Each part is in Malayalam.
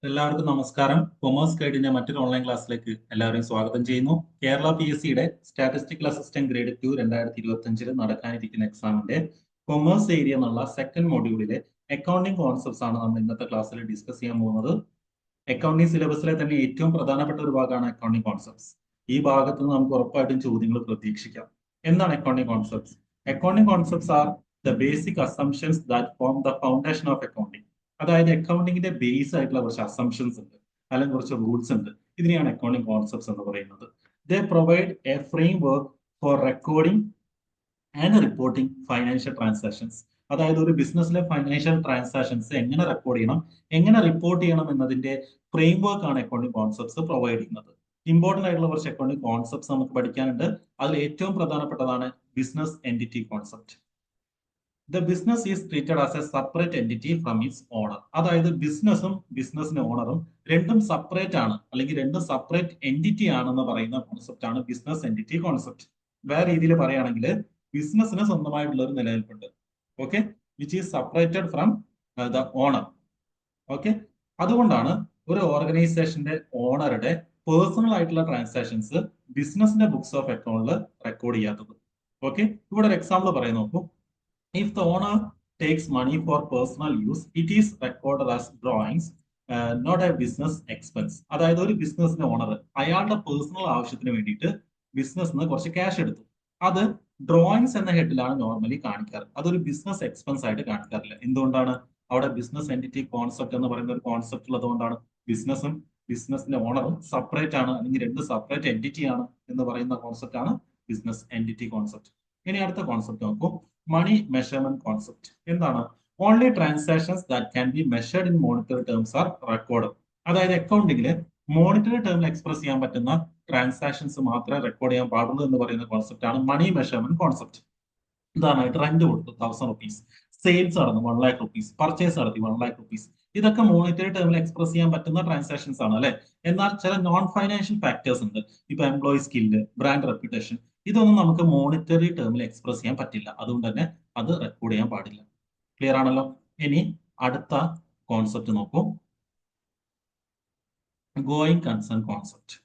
എല്ലാവർക്കും നമസ്കാരം. കൊമേഴ്സ് ഗൈഡിന്റെ മറ്റൊരു ഓൺലൈൻ ക്ലാസ്സിലേക്ക് എല്ലാവരെയും സ്വാഗതം ചെയ്യുന്നു. കേരള PSCയുടെ സ്റ്റാറ്റിസ്റ്റിക്കൽ അസിസ്റ്റന്റ് ഗ്രേഡ് 2 2025 നടക്കാനിരിക്കുന്ന എക്സാമിന്റെ കൊമേഴ്സ് ഏരിയ എന്നുള്ള സെക്കൻഡ് മൊഡ്യൂളിലെ അക്കൗണ്ടിംഗ് കോൺസെപ്റ്റ്സ് ആണ് നമ്മൾ ഇന്നത്തെ ക്ലാസ്സിൽ ഡിസ്കസ് ചെയ്യാൻ പോകുന്നത്. അക്കൗണ്ടിംഗ് സിലബസിലെ തന്നെ ഏറ്റവും പ്രധാനപ്പെട്ട ഒരു ഭാഗമാണ് അക്കൗണ്ടിംഗ് കോൺസെപ്റ്റ്സ്. ഈ ഭാഗത്ത് നിന്ന് നമുക്ക് ഉറപ്പായിട്ടും ചോദ്യങ്ങൾ പ്രതീക്ഷിക്കാം. എന്താണ് accounting concepts? Accounting concepts are the basic assumptions that form the foundation of accounting. അതായത് അക്കൗണ്ടിങ്ങിന്റെ ബേസ് ആയിട്ടുള്ള കുറച്ച് അസംഷൻസ് ഉണ്ട്, അല്ലെങ്കിൽ കുറച്ച് റൂൾസ് ഉണ്ട്. ഇതിനെയാണ് അക്കൗണ്ടിംഗ് കോൺസെപ്റ്റ്സ് എന്ന് പറയുന്നത്. They provide a framework for recording and reporting financial transactions. അതായത് ഒരു ബിസിനസ്സിലെ ഫൈനാൻഷ്യൽ ട്രാൻസാക്ഷൻസ് എങ്ങനെ റെക്കോർഡ് ചെയ്യണം, എങ്ങനെ റിപ്പോർട്ട് ചെയ്യണം എന്നതിന്റെ ഫ്രെയിം വർക്ക് ആണ് അക്കൗണ്ടിംഗ് കോൺസെപ്റ്റ്സ് പ്രൊവൈഡ് ചെയ്യുന്നത്. ഇമ്പോർട്ടന്റ് ആയിട്ടുള്ള കുറച്ച് അക്കൗണ്ടിംഗ് കോൺസെപ്റ്റ്സ് നമുക്ക് പഠിക്കാനുണ്ട്. അതിൽ ഏറ്റവും പ്രധാനപ്പെട്ടതാണ് business entity concept. The business is treated as a separate entity from its owner. അതായത് ബിസിനസ്സും ബിസിനസിന്റെ ഓണറും രണ്ടും സെപ്പറേറ്റ് ആണ്, അല്ലെങ്കിൽ രണ്ടും സെപ്പറേറ്റ് എൻറ്റിറ്റി ആണെന്ന് പറയുന്ന കോൺസെപ്റ്റ് ആണ് ബിസിനസ് എൻറ്റിറ്റി കോൺസെപ്റ്റ്. വേറെ രീതിയിൽ പറയുകയാണെങ്കിൽ ബിസിനസിന് സ്വന്തമായിട്ടുള്ള ഒരു നിലനിൽപ്പുണ്ട്, okay, which is separated from the owner. Okay, അതുകൊണ്ടാണ് ഒരു ഓർഗനൈസേഷന്റെ ഓണറുടെ പേഴ്സണൽ ആയിട്ടുള്ള ട്രാൻസാക്ഷൻസ് ബിസിനസിന്റെ ബുക്സ് ഓഫ് അക്കൗണ്ടിൽ റെക്കോർഡ് ചെയ്യാത്തത്. ഓക്കെ, ഇവിടെ ഒരു എക്സാമ്പിൾ പറയാൻ നോക്കൂ. If the owner takes money for personal use, it is recorded as drawings, not a business expense. അതായത് ഒരു ബിസിനസിന്റെ ഓണർ അയാളുടെ പേഴ്സണൽ ആവശ്യത്തിന് വേണ്ടിയിട്ട് ബിസിനസ്സിന് കുറച്ച് ക്യാഷ് എടുത്തു. അത് ഡ്രോയിങ്സ് എന്ന ഹെഡിലാണ് നോർമലി കാണിക്കാറ്. അതൊരു ബിസിനസ് എക്സ്പെൻസ് ആയിട്ട് കാണിക്കാറില്ല. എന്തുകൊണ്ടാണ്? അവിടെ ബിസിനസ് എൻറ്റിറ്റി കോൺസെപ്റ്റ് എന്ന് പറയുന്ന ഒരു കോൺസെപ്റ്റ് ഉള്ളതുകൊണ്ടാണ്. ബിസിനസ്സും ബിസിനസിന്റെ ഓണറും സെപ്പറേറ്റ് ആണ്, അല്ലെങ്കിൽ രണ്ട് സെപ്പറേറ്റ് എൻറ്റിറ്റി ആണ് എന്ന് പറയുന്ന കോൺസെപ്റ്റ് ആണ് ബിസിനസ് എൻറ്റിറ്റി കോൺസെപ്റ്റ്. ഇനി അടുത്ത കോൺസെപ്റ്റ് നോക്കൂ, മണി മെഷർമെന്റ് കോൺസെപ്റ്റ്. എന്താണ്? Only transactions that can be measured in monetary terms R record. അതായത് അക്കൗണ്ടിങ്ങിൽ മോണിറ്ററി ടേമിൽ എക്സ്പ്രസ് ചെയ്യാൻ പറ്റുന്ന ട്രാൻസാക്ഷൻസ് മാത്രമേ റെക്കോർഡ് ചെയ്യാൻ പാടുള്ളൂ എന്ന് പറയുന്ന കോൺസെപ്റ്റ് ആണ് മണി മെഷർമെന്റ് കോൺസെപ്റ്റ്. ഉദാഹരണമായിട്ട് റെന്റ് കൊടുത്തു 1000 rupees, സെയിൽസ് നടന്നു 1 lakh rupees, പർച്ചേസ് നടത്തി 1 lakh rupees. ഇതൊക്കെ മോണിറ്ററി ടേമിൽ എക്സ്പ്രസ് ചെയ്യാൻ പറ്റുന്ന ട്രാൻസാക്ഷൻസ് ആണ്, അല്ലെ? എന്നാൽ ചില നോൺ ഫൈനാൻഷ്യൽ ഫാക്ടേഴ്സ് ഉണ്ട്. ഇപ്പൊ എംപ്ലോയി സ്കില്ല്, ബ്രാൻഡ് റെപ്യൂട്ടേഷൻ, ഇതൊന്നും നമുക്ക് മോണിറ്ററി ടേമിൽ എക്സ്പ്രസ് ചെയ്യാൻ പറ്റില്ല. അതുകൊണ്ട് തന്നെ അത് റെക്കോർഡ് ചെയ്യാൻ പാടില്ല. ക്ലിയർ ആണല്ലോ? ഇനി അടുത്ത കോൺസെപ്റ്റ് നോക്കൂ, going concern concept.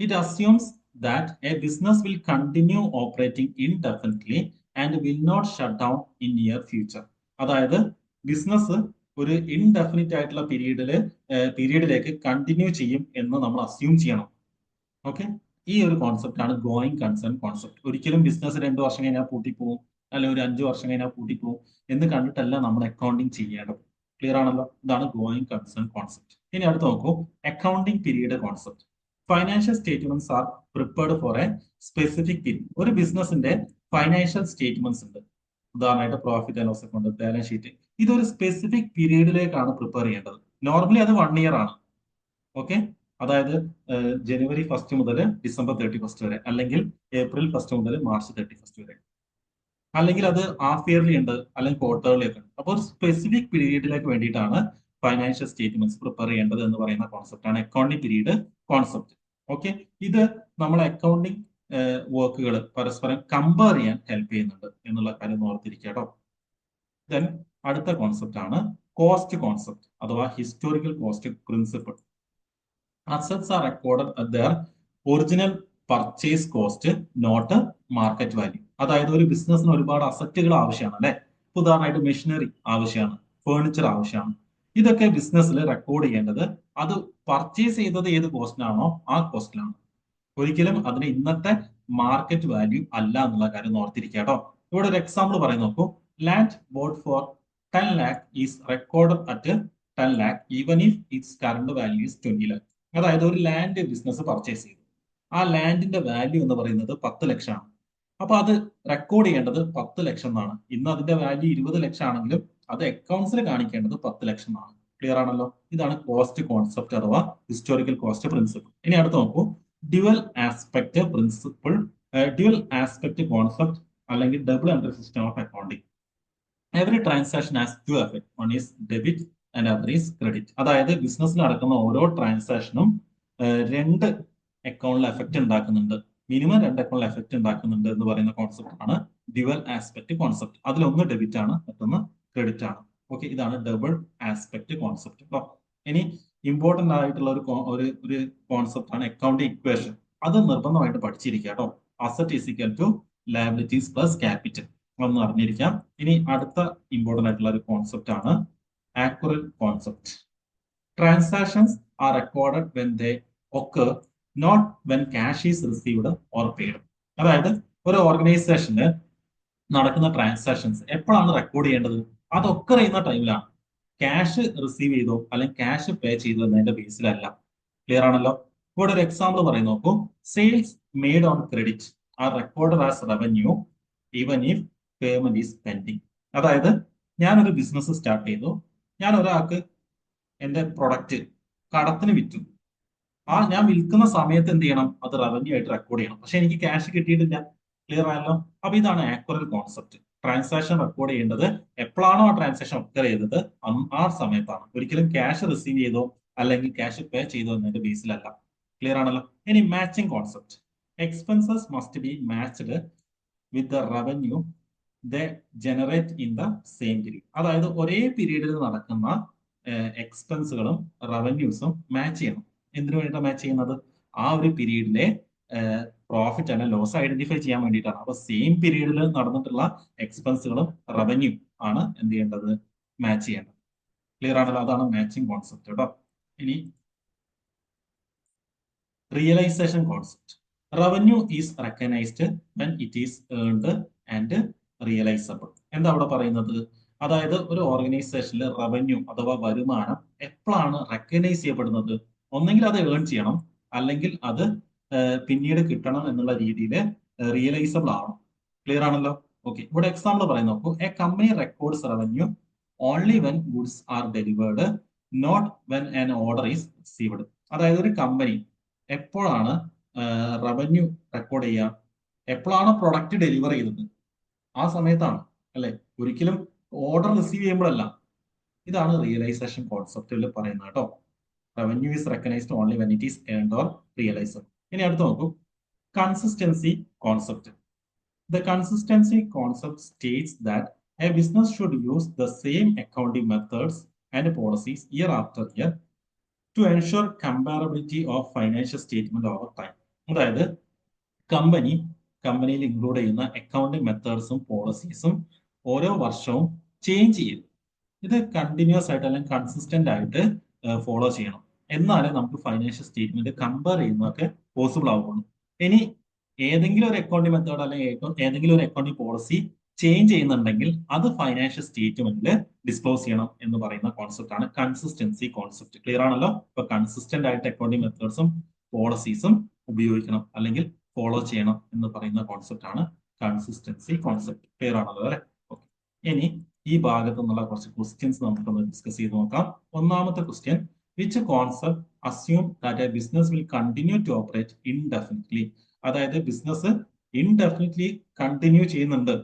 It assumes that a business will continue operating indefinitely and will not shut down in near future. അതായത് ബിസിനസ് ഒരു ഇൻഡെഫിനിറ്റ് ആയിട്ടുള്ള പീരീഡിലേക്ക് കണ്ടിന്യൂ ചെയ്യും എന്ന് നമ്മൾ അസ്യൂം ചെയ്യണം. ഓക്കെ, ഈ ഒരു കോൺസെപ്റ്റ് ആണ് ഗോയിങ് കൺസേൺ കോൺസെപ്റ്റ്. ഒരിക്കലും ബിസിനസ് 2 വർഷം കഴിഞ്ഞാൽ പൂട്ടിപ്പോവും, അല്ലെങ്കിൽ ഒരു 5 വർഷം കഴിഞ്ഞാൽ പൂട്ടിപ്പോവും എന്ന് കണ്ടിട്ടല്ല നമ്മൾ അക്കൗണ്ടിങ് ചെയ്യേണ്ടത്. ക്ലിയർ ആണല്ലോ? ഇതാണ് ഗോയിങ് കൺസേൺ കോൺസെപ്റ്റ്. ഇനി അടുത്ത് നോക്കൂ, accounting period concept. Financial statements are prepared for a specific period. ഒരു ബിസിനസിന്റെ ഫൈനാൻഷ്യൽ സ്റ്റേറ്റ്മെന്റ്സ് ഉണ്ട്, ഉദാഹരണമായിട്ട് profit and loss account, balance sheet. ഇതൊരു സ്പെസിഫിക് പീരീഡിലേക്കാണ് പ്രിപ്പയർ ചെയ്യേണ്ടത്. നോർമലി അത് 1 year ആണ്. ഓക്കെ, അതായത് ജനുവരി 1 മുതൽ ഡിസംബർ 31 വരെ, അല്ലെങ്കിൽ ഏപ്രിൽ 1 മുതൽ മാർച്ച് 31 വരെ, അല്ലെങ്കിൽ അത് ഹാഫ് ഇയർലി ഉണ്ട്, അല്ലെങ്കിൽ ക്വാർട്ടർലി ഒക്കെ ഉണ്ട്. അപ്പോൾ ഒരു സ്പെസിഫിക് പീരീഡിലേക്ക് വേണ്ടിയിട്ടാണ് ഫൈനാൻഷ്യൽ സ്റ്റേറ്റ്മെന്റ്സ് പ്രിപ്പയർ ചെയ്യേണ്ടത് എന്ന് പറയുന്ന കോൺസെപ്റ്റ് ആണ് അക്കൗണ്ടിംഗ് പീരീഡ് കോൺസെപ്റ്റ്. ഓക്കെ, ഇത് നമ്മളെ അക്കൗണ്ടിംഗ് വർക്കുകൾ പരസ്പരം കമ്പയർ ചെയ്യാൻ ഹെൽപ്പ് ചെയ്യുന്നുണ്ട് എന്നുള്ള കാര്യം ഓർത്തിരിക്കുക കേട്ടോ. ദെൻ അടുത്ത കോൺസെപ്റ്റ് ആണ് കോസ്റ്റ് കോൺസെപ്റ്റ്, അഥവാ historical cost principle. Assets are recorded at their original purchase cost, not market value. അതായത് ഒരു ബിസിനസ്സിന് ഒരുപാട് അസറ്റുകൾ ആവശ്യമാണ്, അല്ലെ? ഉദാഹരണമായിട്ട് മെഷീനറി ആവശ്യമാണ്, ഫേർണിച്ചർ ആവശ്യമാണ്. ഇതൊക്കെ ബിസിനസ്സിൽ റെക്കോർഡ് ചെയ്യേണ്ടത് അത് പർച്ചേസ് ചെയ്തത് ഏത് കോസ്റ്റിനാണോ ആ കോസ്റ്റിലാണ്. ഒരിക്കലും അതിന് ഇന്നത്തെ മാർക്കറ്റ് വാല്യൂ അല്ല എന്നുള്ള കാര്യം ഓർത്തിരിക്കുക കേട്ടോ. ഇവിടെ ഒരു എക്സാമ്പിൾ പറയും നോക്കൂ, land bought for 10 lakh is recorded at 10 lakh even if its current value is 20 lakh. അതായത് ഒരു ലാൻഡ് ബിസിനസ് പർച്ചേസ് ചെയ്തു, ആ ലാൻഡിന്റെ വാല്യൂ എന്ന് പറയുന്നത് 10 ലക്ഷമാണ്. അപ്പൊ അത് റെക്കോർഡ് ചെയ്യേണ്ടത് 10 ലക്ഷം എന്നാണ്. ഇന്ന് അതിന്റെ വാല്യൂ 20 ലക്ഷം ആണെങ്കിലും അത് അക്കൗണ്ട്സിൽ കാണിക്കേണ്ടത് 10 ലക്ഷം എന്നാണ്. ക്ലിയർ ആണല്ലോ? ഇതാണ് കോസ്റ്റ് കോൺസെപ്റ്റ് അഥവാ ഹിസ്റ്റോറിക്കൽ കോസ്റ്റ് പ്രിൻസിപ്പിൾ. ഇനി അടുത്ത് നോക്കൂ, dual aspect principle, dual aspect concept, അല്ലെങ്കിൽ double entry system of accounting. Every transaction has two effect, one is debit and other is credit. അതായത് ബിസിനസ്സിൽ നടക്കുന്ന ഓരോ ട്രാൻസാക്ഷനും രണ്ട് അക്കൗണ്ടിൽ എഫക്ട് ഉണ്ടാക്കുന്നുണ്ട്, മിനിമം 2 അക്കൗണ്ടിൽ എഫക്ട് ഉണ്ടാക്കുന്നുണ്ട് എന്ന് പറയുന്ന കോൺസെപ്റ്റ് ആണ് ഡ്യുവൽ ആസ്പെക്ട് കോൺസെപ്റ്റ്. അതിലൊന്ന് ഡെബിറ്റ് ആണ്, മറ്റൊന്ന് ക്രെഡിറ്റ് ആണ്. ഓക്കെ, ഇതാണ് ഡബിൾ ആസ്പെക്ട് കോൺസെപ്റ്റ്. ഇനി ഇമ്പോർട്ടന്റ് ആയിട്ടുള്ള ഒരു കോൺസെപ്റ്റ് ആണ് അക്കൗണ്ടിങ് ഇക്വേഷൻ. അത് നിർബന്ധമായിട്ട് പഠിച്ചിരിക്കുക കേട്ടോ. Asset is equal to liabilities plus capital ഒന്ന് അറിഞ്ഞിരിക്കാം. ഇനി അടുത്ത ഇമ്പോർട്ടന്റ് ആയിട്ടുള്ള ഒരു കോൺസെപ്റ്റ് ആണ് accrual concept. Transactions are recorded when they occur, not when cash is received or paid. അതായത് ഒരു ഓർഗനൈസേഷന് നടക്കുന്ന ട്രാൻസാക്ഷൻസ് എപ്പോഴാണ് റെക്കോർഡ് ചെയ്യേണ്ടത്? അതൊക്കെ അറിയുന്ന ടൈമിലാണ്. ക്യാഷ് റിസീവ് ചെയ്തോ അല്ലെങ്കിൽ ക്യാഷ് പേ ചെയ്തോ എന്നതിന്റെ ബേസിലല്ല. ക്ലിയർ ആണല്ലോ? ഇവിടെ ഒരു എക്സാമ്പിൾ പറയും നോക്കൂ. Sales made on credit R recorded as revenue even if payment is pending. അതായത് ഞാനൊരു ബിസിനസ് സ്റ്റാർട്ട് ചെയ്തു, ഞാൻ ഒരാൾക്ക് എന്റെ പ്രൊഡക്റ്റ് കടത്തിന് വിറ്റു. ഞാൻ വിൽക്കുന്ന സമയത്ത് എന്ത് ചെയ്യണം? അത് റവന്യൂ ആയിട്ട് റെക്കോർഡ് ചെയ്യണം. പക്ഷെ എനിക്ക് ക്യാഷ് കിട്ടിയിട്ടില്ല. ക്ലിയർ ആയല്ലോ? അപ്പൊ ഇതാണ് ആക്യുറൽ കോൺസെപ്റ്റ്. ട്രാൻസാക്ഷൻ റെക്കോർഡ് ചെയ്യേണ്ടത് എപ്പോഴാണോ ആ ട്രാൻസാക്ഷൻ ഒക്കർ ചെയ്തത് ആ സമയത്താണ്. ഒരിക്കലും ക്യാഷ് റിസീവ് ചെയ്തോ അല്ലെങ്കിൽ ക്യാഷ് പേ ചെയ്തോ എന്നതിന്റെ ബേസിലല്ല. ക്ലിയർ ആണല്ലോ? ഇനി matching concept. Expenses must be matched with the revenue the generate in the same period. അതായത് ഒരേ പീരീഡിൽ നടക്കുന്ന എക്സ്പെൻസുകളും റവന്യൂസും മാച്ച് ചെയ്യണം. എന്തിനു വേണ്ടിയിട്ടാണ് മാച്ച് ചെയ്യുന്നത്? ആ ഒരു പീരീഡിലെ പ്രോഫിറ്റ് അല്ല ലോസ് ഐഡന്റിഫൈ ചെയ്യാൻ വേണ്ടിയിട്ടാണ്. അപ്പൊ സെയിം പീരീഡിൽ നടന്നിട്ടുള്ള എക്സ്പെൻസുകളും റവന്യൂ ആണ് എന്ത് ചെയ്യേണ്ടത്? മാച്ച് ചെയ്യേണ്ടത്. ക്ലിയർ ആണല്ലോ? അതാണ് മാച്ചിങ് കോൺസെപ്റ്റ് കേട്ടോ. ഇനി realisation concept. Revenue is recognised when it is earned and realisable. എന്താ അവിടെ പറയുന്നത്? അതായത് ഒരു ഓർഗനൈസേഷനിൽ റവന്യൂ അഥവാ വരുമാനം എപ്പോഴാണ് റെക്കഗ്നൈസ് ചെയ്യപ്പെടുന്നത്? ഒന്നെങ്കിൽ അത് ഏൺ ചെയ്യണം, അല്ലെങ്കിൽ അത് പിന്നീട് കിട്ടണം എന്നുള്ള രീതിയിൽ റിയലൈസബിൾ ആവണം. ക്ലിയർ ആണല്ലോ? ഓക്കെ, ഇവിടെ എക്സാമ്പിൾ പറയുന്ന നോക്കൂ. A company records revenue only when goods are delivered, not when an order is received. അതായത് ഒരു കമ്പനി എപ്പോഴാണ് റവന്യൂ റെക്കോർഡ് ചെയ്യുക? എപ്പോഴാണ് പ്രൊഡക്റ്റ് ഡെലിവർ ചെയ്തത് ആ സമയത്താണ്, അല്ലെ? ഒരിക്കലും ഓർഡർ റിസീവ് ചെയ്യുമ്പോഴല്ല. ഇതാണ് റിയലൈസേഷൻ കോൺസെപ്റ്റിൽ പറയുന്നത് കേട്ടോ. Revenue is recognised only when it is earned or realised. ഇനി അടുത്ത് നോക്കൂ. Consistency concept. The consistency concept states that a business should use the same accounting methods and policies year after year to ensure comparability of financial statement over time. അതായത് കമ്പനിയിൽ ഇൻക്ലൂഡ് ചെയ്യുന്ന അക്കൗണ്ടിങ് മെത്തേഡ്സും പോളിസീസും ഓരോ വർഷവും ചേഞ്ച് ചെയ്യും. ഇത് കണ്ടിന്യൂസ് ആയിട്ട് അല്ലെങ്കിൽ കൺസിസ്റ്റന്റ് ആയിട്ട് ഫോളോ ചെയ്യണം. എന്നാലേ നമുക്ക് ഫൈനാൻഷ്യൽ സ്റ്റേറ്റ്മെന്റ് കമ്പയർ ചെയ്യുന്നതൊക്കെ പോസിബിൾ ആവുള്ളൂ. ഇനി ഏതെങ്കിലും ഒരു അക്കൗണ്ടിങ് മെത്തേഡ് അല്ലെങ്കിൽ ഏതെങ്കിലും ഒരു അക്കൗണ്ടിങ് പോളിസി ചേഞ്ച് ചെയ്യുന്നുണ്ടെങ്കിൽ അത് ഫൈനാൻഷ്യൽ സ്റ്റേറ്റ്മെന്റിൽ ഡിസ്ക്ലോസ് ചെയ്യണം എന്ന് പറയുന്ന കോൺസെപ്റ്റ് ആണ് കൺസിസ്റ്റൻസി കോൺസെപ്റ്റ്. ക്ലിയർ ആണല്ലോ? ഇപ്പൊ കൺസിസ്റ്റന്റ് ആയിട്ട് അക്കൗണ്ടിങ് മെത്തേഡ്സും പോളിസീസും ഉപയോഗിക്കണം അല്ലെങ്കിൽ ഫോളോ ചെയ്യണം എന്ന് പറയുന്ന കോൺസെപ്റ്റ് ആണ് കൺസിസ്റ്റൻസി കോൺസെപ്റ്റ്. ക്ലിയർ ആണല്ലോ അല്ലെ? ഓക്കെ, ഇനി ഈ ഭാഗത്തു നിന്നുള്ള കുറച്ച് ക്വസ്റ്റ്യൻസ് നമുക്കൊന്ന് ഡിസ്കസ് ചെയ്ത് നോക്കാം. ഒന്നാമത്തെ question, which concept assume that a business will continue to operate indefinitely. അതായത് ബിസിനസ് ഇൻഡെഫിനിറ്റ്ലി കണ്ടിന്യൂ ചെയ്യുന്നുണ്ട്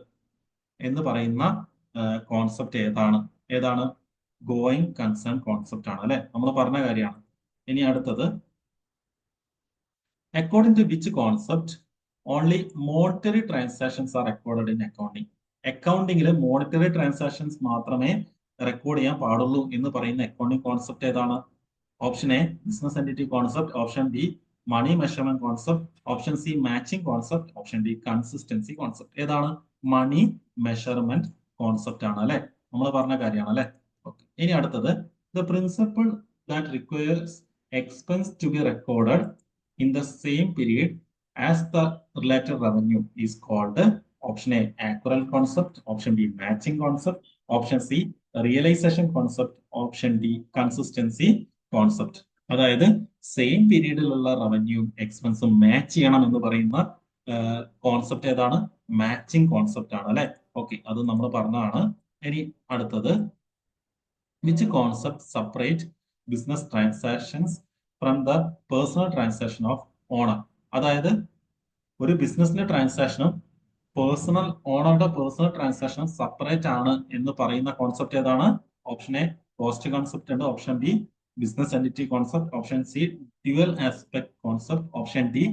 എന്ന് പറയുന്ന കോൺസെപ്റ്റ് ഏതാണ്? ഗോയിങ് കൺസേൺ കോൺസെപ്റ്റ് ആണ്, അല്ലെ? നമ്മൾ പറഞ്ഞ കാര്യമാണ്. ഇനി അടുത്തത്, according to which concept only monetary transactions are recorded in accounting. അക്കൗണ്ടിങ്ങിൽ മോണിറ്ററി ട്രാൻസാക്ഷൻസ് മാത്രമേ റെക്കോർഡ് ചെയ്യാൻ പാടുള്ളൂ എന്ന് പറയുന്ന അക്കൗണ്ടിങ് കോൺസെപ്റ്റ് ഏതാണ്? Option A business entity concept, option B money measurement concept, option C matching concept, option D consistency concept. ഏതാണ്? മണി മെഷർമെന്റ് കോൺസെപ്റ്റ് ആണ്, അല്ലെ? നമ്മൾ പറഞ്ഞ കാര്യമാണ്, അല്ലെ? ഓക്കെ, ഇനി അടുത്തത്, the principle that requires expense to be recorded in the same period as the related revenue is called. Option A accrual concept, option B matching concept, option C realisation concept, option D consistency concept. അതായത് സെയിം പീരീഡിലുള്ള റവന്യൂ എക്സ്പെൻസും മാച്ച് ചെയ്യണം എന്ന് പറയുന്ന കോൺസെപ്റ്റ് ഏതാണ്? മാച്ചിങ് കോൺസെപ്റ്റ് ആണ്, അല്ലെ? ഓക്കെ, അത് നമ്മൾ പറഞ്ഞതാണ്. ഇനി അടുത്തത്, which concept separate business transactions from the personal transaction of owner. അതായത് ഒരു ബിസിനസിന്റെ ട്രാൻസാക്ഷനും ഓണറുടെ പേഴ്സണൽ ട്രാൻസാക്ഷനും സെപ്പറേറ്റ് ആണ് എന്ന് പറയുന്ന കോൺസെപ്റ്റ് ഏതാണ്? ഓപ്ഷൻ എ കോസ്റ്റ് കോൺസെപ്റ്റ് ഉണ്ട്, option B business entity concept, option C dual aspect concept, option D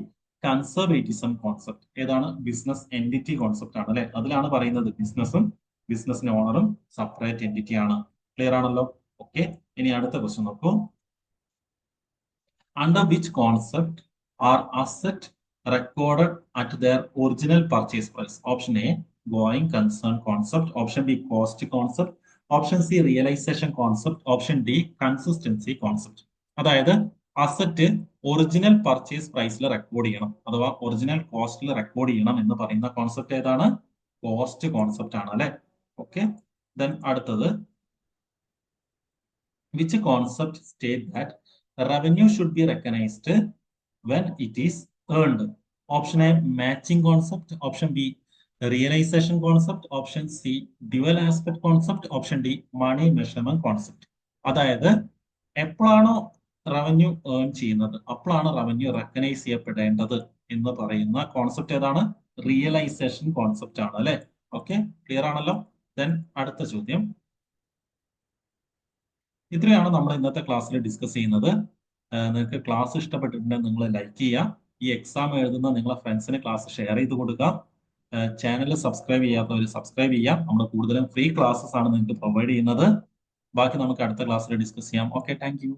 conservatism concept. ഏതാണ്? ബിസിനസ് എൻറ്റിറ്റി കോൺസെപ്റ്റ് ആണ്, അല്ലെ? അതിലാണ് പറയുന്നത് ബിസിനസിന്റെ ഓണറും സെപ്പറേറ്റ് എൻറ്റിറ്റി ആണ്. ക്ലിയർ ആണല്ലോ? ഓക്കെ, ഇനി അടുത്ത ക്വസ്റ്റ്യൻ നോക്കൂ. under which concept are asset recorded at their original purchase price? Option A, going concern concept. Option B, cost concept. Option C, realization concept. Option D, consistency concept. അതായത് അസറ്റ് ഒറിജിനൽ പർച്ചേസ് പ്രൈസിൽ റെക്കോർഡ് ചെയ്യണം അഥവാ ഒറിജിനൽ കോസ്റ്റിൽ റെക്കോർഡ് ചെയ്യണം എന്ന് പറയുന്ന കോൺസെപ്റ്റ് ഏതാണ്? കോസ്റ്റ് കോൺസെപ്റ്റ് ആണ് അല്ലെ. ഓക്കെ, ദെൻ അടുത്തത് which concept state that revenue should be recognized when it is earned? Option A, matching concept. Option B, realization concept. Option C, dual aspect concept. Option D, money measurement concept. അതായത് എപ്പോഴാണോ റവന്യൂ ഏൺ ചെയ്യുന്നത് അപ്പോഴാണ് റവന്യൂ റെക്കഗ്നൈസ് ചെയ്യപ്പെടേണ്ടത് എന്ന് പറയുന്ന കോൺസെപ്റ്റ് ഏതാണ്? റിയലൈസേഷൻ കോൺസെപ്റ്റ് ആണ് അല്ലെ. ഓക്കെ, ക്ലിയർ ആണല്ലോ. ദെൻ അടുത്ത ചോദ്യം. ഇത്രയാണ് നമ്മൾ ഇന്നത്തെ ക്ലാസ്സിൽ ഡിസ്കസ് ചെയ്യുന്നത്. നിങ്ങൾക്ക് ക്ലാസ് ഇഷ്ടപ്പെട്ടിട്ടുണ്ടെങ്കിൽ നിങ്ങൾ ലൈക്ക് ചെയ്യുക. ഈ എക്സാം എഴുതുന്ന നിങ്ങളെ ഫ്രണ്ട്സിന് ക്ലാസ് ഷെയർ ചെയ്ത് കൊടുക്കുക. ചാനൽ സബ്സ്ക്രൈബ് ചെയ്യാത്തവർ സബ്സ്ക്രൈബ് ചെയ്യാം. നമ്മൾ കൂടുതലും ഫ്രീ ക്ലാസ്സസ് ആണ് നിങ്ങൾക്ക് പ്രൊവൈഡ് ചെയ്യുന്നത്. ബാക്കി നമുക്ക് അടുത്ത ക്ലാസ്സിൽ ഡിസ്കസ് ചെയ്യാം. Okay, thank you.